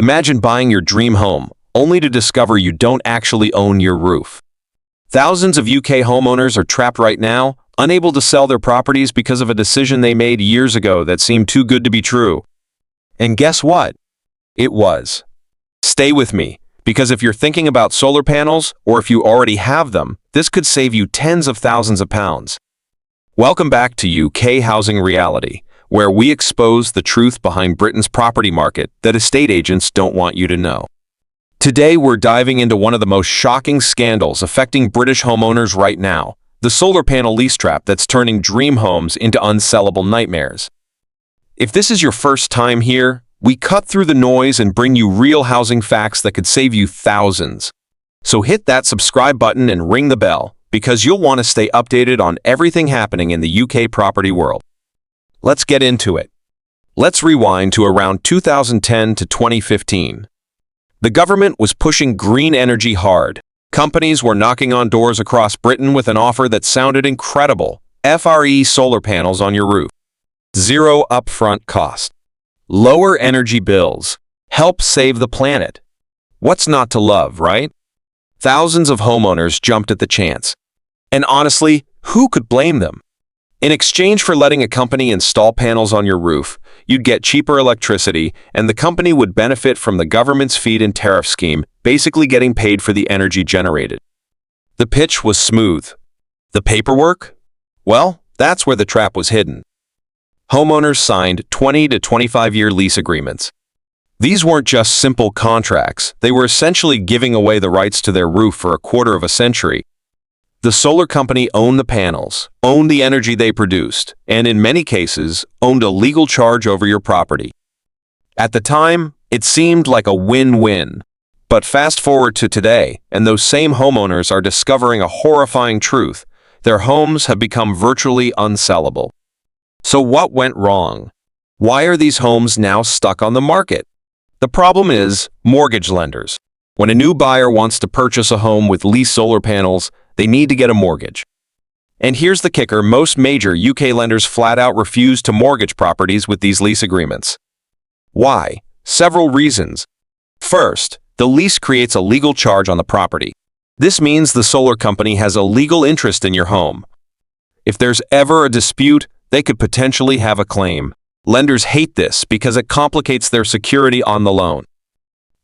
Imagine buying your dream home, only to discover you don't actually own your roof. Thousands of UK homeowners are trapped right now, unable to sell their properties because of a decision they made years ago that seemed too good to be true. And guess what? It was. Stay with me, because if you're thinking about solar panels, or if you already have them, this could save you tens of thousands of pounds. Welcome back to UK Housing Reality, where we expose the truth behind Britain's property market that estate agents don't want you to know. Today, we're diving into one of the most shocking scandals affecting British homeowners right now, the solar panel lease trap that's turning dream homes into unsellable nightmares. If this is your first time here, we cut through the noise and bring you real housing facts that could save you thousands. So hit that subscribe button and ring the bell, because you'll want to stay updated on everything happening in the UK property world. Let's get into it. Let's rewind to around 2010 to 2015. The government was pushing green energy hard. Companies were knocking on doors across Britain with an offer that sounded incredible: FRE solar panels on your roof. Zero upfront cost. Lower energy bills. Help save the planet. What's not to love, right? Thousands of homeowners jumped at the chance. And honestly, who could blame them? In exchange for letting a company install panels on your roof, you'd get cheaper electricity, and the company would benefit from the government's feed-in tariff scheme, basically getting paid for the energy generated. The pitch was smooth. The paperwork? Well, that's where the trap was hidden. Homeowners signed 20 to 25-year lease agreements. These weren't just simple contracts. They were essentially giving away the rights to their roof for a quarter of a century. The solar company owned the panels, owned the energy they produced, and in many cases, owned a legal charge over your property. At the time, it seemed like a win-win. But fast forward to today, and those same homeowners are discovering a horrifying truth: their homes have become virtually unsellable. So what went wrong? Why are these homes now stuck on the market? The problem is mortgage lenders. When a new buyer wants to purchase a home with leased solar panels, they need to get a mortgage. And here's the kicker: most major UK lenders flat out refuse to mortgage properties with these lease agreements. Why? Several reasons. First, the lease creates a legal charge on the property. This means the solar company has a legal interest in your home. If there's ever a dispute, they could potentially have a claim. Lenders hate this because it complicates their security on the loan.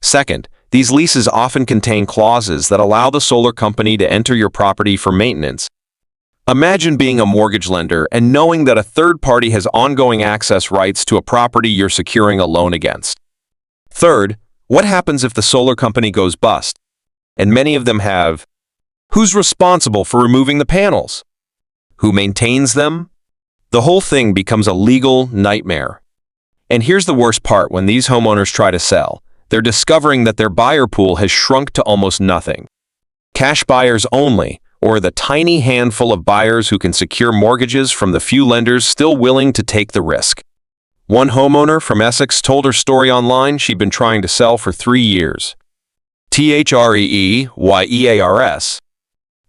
Second, these leases often contain clauses that allow the solar company to enter your property for maintenance. Imagine being a mortgage lender and knowing that a third party has ongoing access rights to a property you're securing a loan against. Third, what happens if the solar company goes bust? And many of them have. Who's responsible for removing the panels? Who maintains them? The whole thing becomes a legal nightmare. And here's the worst part: when these homeowners try to sell, they're discovering that their buyer pool has shrunk to almost nothing. Cash buyers only, or the tiny handful of buyers who can secure mortgages from the few lenders still willing to take the risk. One homeowner from Essex told her story online. She'd been trying to sell for 3 years. THREEYEARS.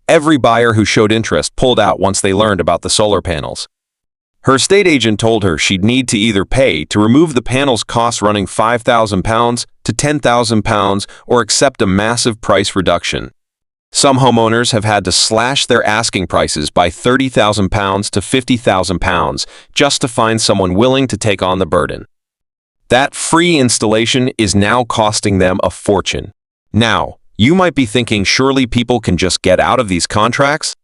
Every buyer who showed interest pulled out once they learned about the solar panels. Her estate agent told her she'd need to either pay to remove the panels, costs running £5,000 to £10,000, or accept a massive price reduction. Some homeowners have had to slash their asking prices by £30,000 to £50,000 just to find someone willing to take on the burden. That free installation is now costing them a fortune. Now, you might be thinking, surely people can just get out of these contracts?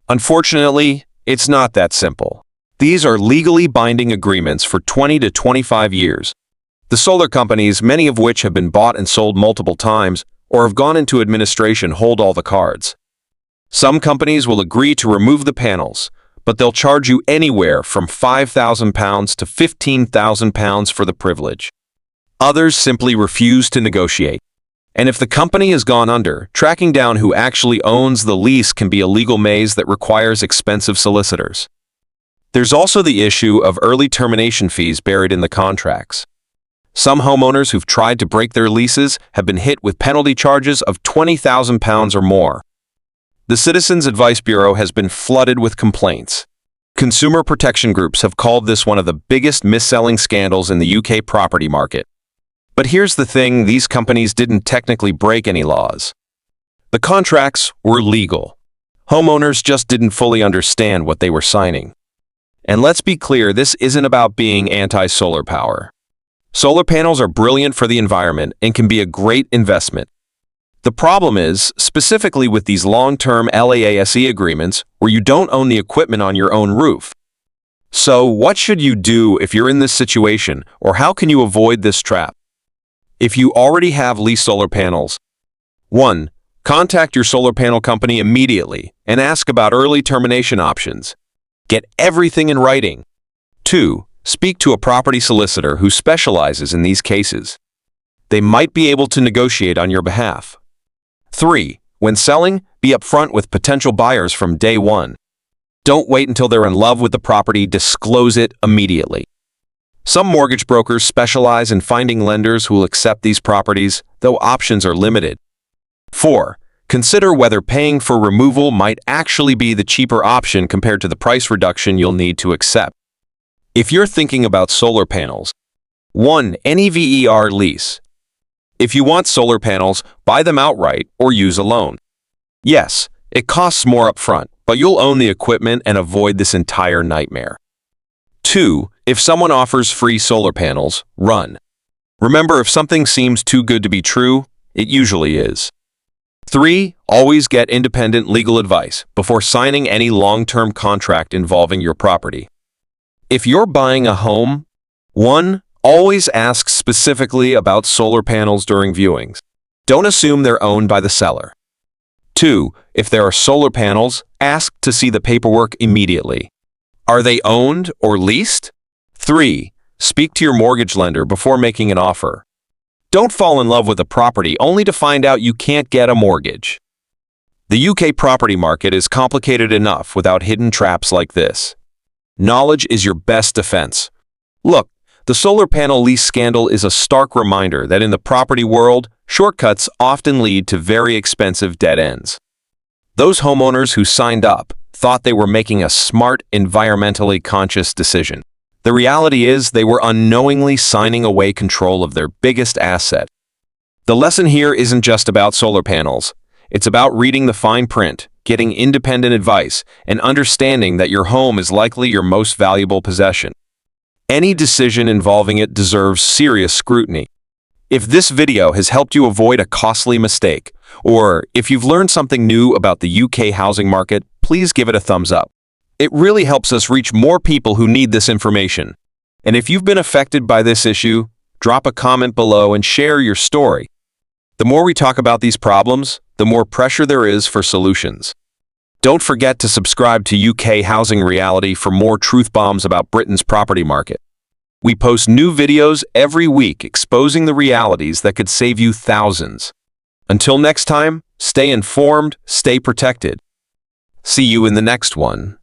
Unfortunately, it's not that simple. These are legally binding agreements for 20 to 25 years. The solar companies, many of which have been bought and sold multiple times or have gone into administration, hold all the cards. Some companies will agree to remove the panels, but they'll charge you anywhere from £5,000 to £15,000 for the privilege. Others simply refuse to negotiate. And if the company has gone under, tracking down who actually owns the lease can be a legal maze that requires expensive solicitors. There's also the issue of early termination fees buried in the contracts. Some homeowners who've tried to break their leases have been hit with penalty charges of £20,000 or more. The Citizens Advice Bureau has been flooded with complaints. Consumer protection groups have called this one of the biggest mis-selling scandals in the UK property market. But here's the thing, these companies didn't technically break any laws. The contracts were legal. Homeowners just didn't fully understand what they were signing. And let's be clear, this isn't about being anti-solar power. Solar panels are brilliant for the environment and can be a great investment. The problem is, specifically with these long-term LAASE agreements, where you don't own the equipment on your own roof. So, what should you do if you're in this situation, or how can you avoid this trap? If you already have leased solar panels, 1. Contact your solar panel company immediately and ask about early termination options. Get everything in writing. 2. Speak to a property solicitor who specializes in these cases. They might be able to negotiate on your behalf. 3. When selling, be upfront with potential buyers from day one. Don't wait until they're in love with the property, disclose it immediately. Some mortgage brokers specialize in finding lenders who will accept these properties, though options are limited. 4. Consider whether paying for removal might actually be the cheaper option compared to the price reduction you'll need to accept. If you're thinking about solar panels, 1. NEVER lease. If you want solar panels, buy them outright or use a loan. Yes, it costs more upfront, but you'll own the equipment and avoid this entire nightmare. 2. If someone offers free solar panels, run. Remember, if something seems too good to be true, it usually is. 3. Always get independent legal advice before signing any long-term contract involving your property. If you're buying a home, 1. Always ask specifically about solar panels during viewings. Don't assume they're owned by the seller. 2. If there are solar panels, ask to see the paperwork immediately. Are they owned or leased? 3. Speak to your mortgage lender before making an offer. Don't fall in love with a property only to find out you can't get a mortgage. The UK property market is complicated enough without hidden traps like this. Knowledge is your best defense. Look, the solar panel lease scandal is a stark reminder that in the property world, shortcuts often lead to very expensive dead ends. Those homeowners who signed up thought they were making a smart, environmentally conscious decision. The reality is they were unknowingly signing away control of their biggest asset. The lesson here isn't just about solar panels. It's about reading the fine print, getting independent advice, and understanding that your home is likely your most valuable possession. Any decision involving it deserves serious scrutiny. If this video has helped you avoid a costly mistake, or if you've learned something new about the UK housing market, please give it a thumbs up. It really helps us reach more people who need this information. And if you've been affected by this issue, drop a comment below and share your story. The more we talk about these problems, the more pressure there is for solutions. Don't forget to subscribe to UK Housing Reality for more truth bombs about Britain's property market. We post new videos every week exposing the realities that could save you thousands. Until next time, stay informed, stay protected. See you in the next one.